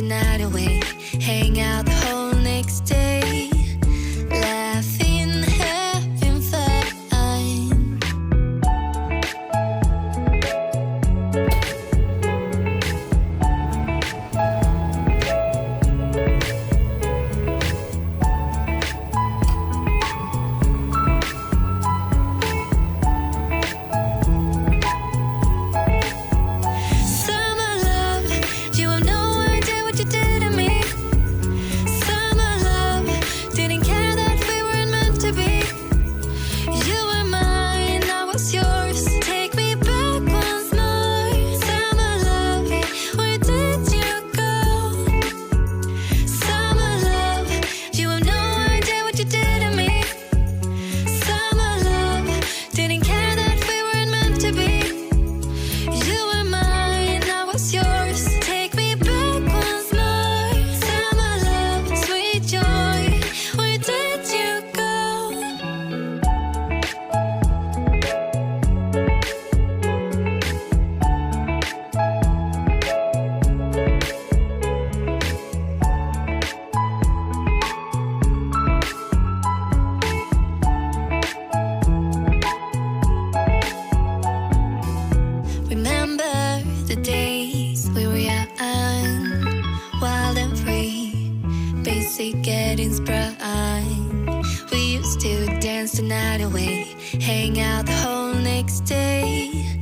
night away, hang out the whole next day, laughing, having fun. Summer love, you have no idea what you did to me. Summer love, didn't care that we weren't meant to be. You were mine, I was yours. Take me back once more. Summer love, where did you go? Summer love, you have no idea what you did to me. Summer love, didn't care that we weren't meant to be. You were mine, I was yours. Take me back once more. Summer love, sweet joy, where did you go? Remember the days we were young, wild and free, basic getting sprung. We used to dance the night away, hang out the whole next day,